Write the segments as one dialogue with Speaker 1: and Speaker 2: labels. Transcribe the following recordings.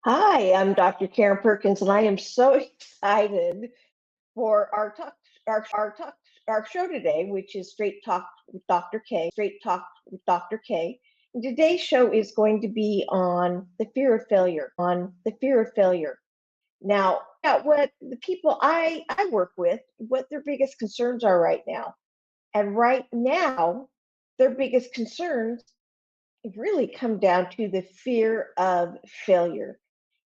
Speaker 1: Hi, I'm Dr. Karen Perkins, and I am so excited for our show today, which is Straight Talk with Dr. K. Straight Talk with Dr. K. And today's show is going to be on the fear of failure. Now, what the people I work with, what their biggest concerns are right now, and right now, their biggest concerns really come down to the fear of failure.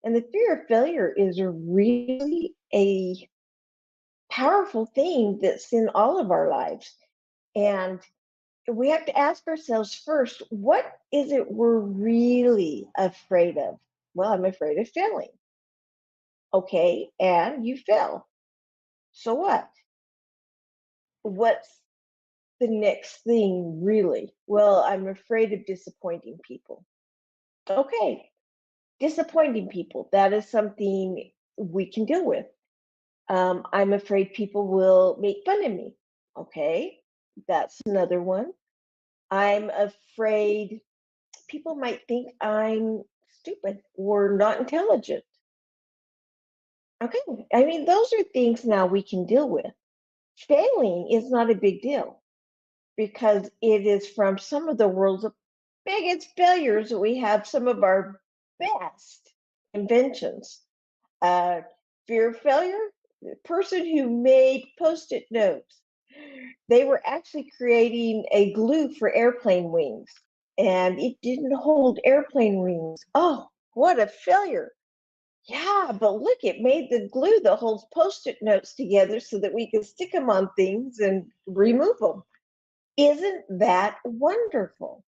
Speaker 1: And the fear of failure is really a powerful thing that's in all of our lives. And we have to ask ourselves first, what is it we're really afraid of? Well, I'm afraid of failing. Okay, and you fail. So what? What's the next thing really? Well, I'm afraid of disappointing people. Okay, disappointing people, that is something we can deal with. I'm afraid people will make fun of me. Okay, that's another one. I'm afraid people might think I'm stupid or not intelligent. Okay, I mean, those are things now we can deal with. Failing is not a big deal because it is from some of the world's biggest failures that we have some of our best inventions. Uh, Fear of failure, the person who made post-it notes, they were actually creating a glue for airplane wings, and it didn't hold airplane wings. Oh, what a failure. Yeah, but look, it made the glue that holds post-it notes together so that we can stick them on things and remove them. Isn't that wonderful?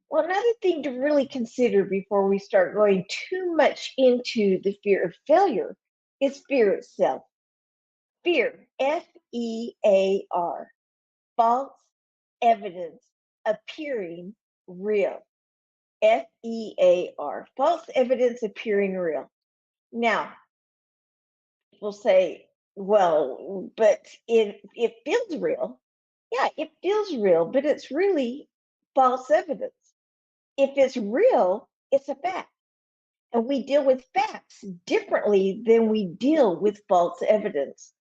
Speaker 1: Well, another thing to really consider before we start going too much into the fear of failure is fear itself. Fear, FEAR, false evidence appearing real. FEAR, false evidence appearing real. Now, people say, well, but it feels real. Yeah, it feels real, but it's really false evidence. If it's real, it's a fact. And we deal with facts differently than we deal with false evidence.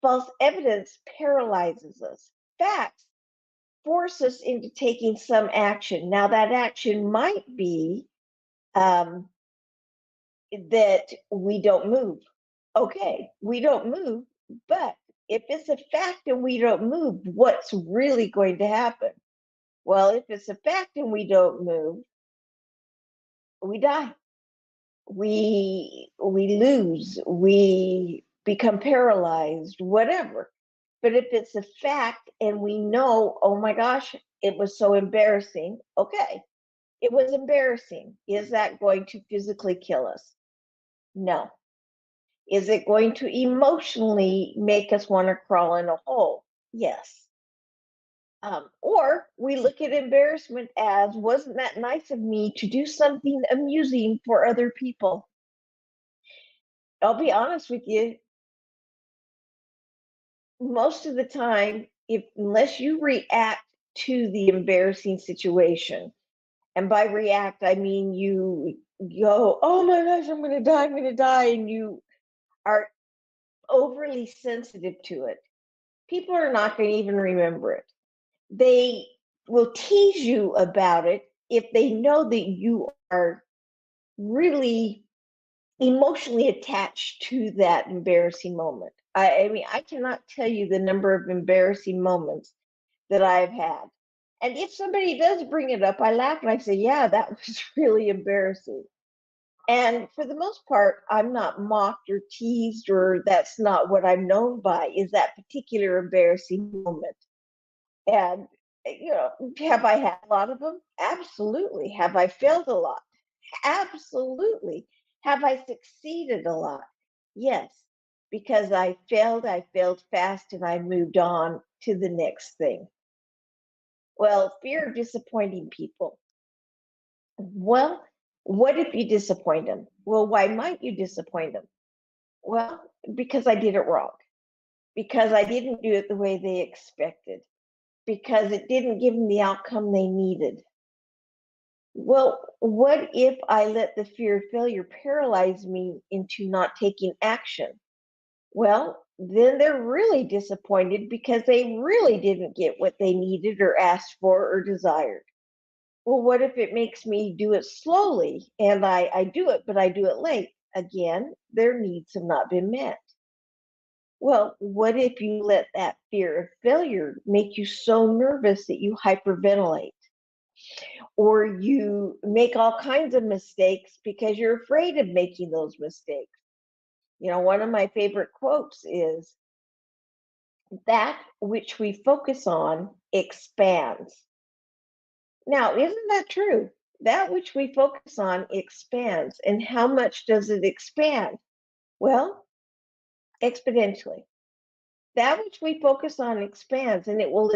Speaker 1: False evidence paralyzes us. Facts force us into taking some action. Now, that action might be um, that we don't move. Okay, we don't move, but if it's a fact and we don't move, what's really going to happen? Well, if it's a fact and we don't move, we die. We lose, we become paralyzed, whatever. But if it's a fact and we know, oh my gosh, it was so embarrassing, okay, it was embarrassing. Is that going to physically kill us? No. Is it going to emotionally make us want to crawl in a hole? Yes. Or we look at embarrassment as, wasn't that nice of me to do something amusing for other people? I'll be honest with you, most of the time, if unless you react to the embarrassing situation, and by react, I mean you go, oh my gosh, I'm gonna die, and you are overly sensitive to it, people are not going to even remember it. They will tease you about it if they know that you are really emotionally attached to that embarrassing moment. I mean, I cannot tell you the number of embarrassing moments that I've had. And if somebody does bring it up, I laugh and I say, yeah, that was really embarrassing. And for the most part, I'm not mocked or teased, or that's not what I'm known by, is that particular embarrassing moment. And, have I had a lot of them? Absolutely. Have I failed a lot? Absolutely. Have I succeeded a lot? Yes, because I failed fast, and I moved on to the next thing. Well, fear of disappointing people. Well, what if you disappoint them? Well, why might you disappoint them? Well, because I did it wrong, because I didn't do it the way they expected, because it didn't give them the outcome they needed. Well, what if I let the fear of failure paralyze me into not taking action? Well, then they're really disappointed because they really didn't get what they needed or asked for or desired. Well, what if it makes me do it slowly and I do it, but I do it late? Again, their needs have not been met. Well, what if you let that fear of failure make you so nervous that you hyperventilate? Or you make all kinds of mistakes because you're afraid of making those mistakes. One of my favorite quotes is, that which we focus on expands. Now, isn't that true? That which we focus on expands. And how much does it expand? Well, exponentially. That which we focus on expands, and it will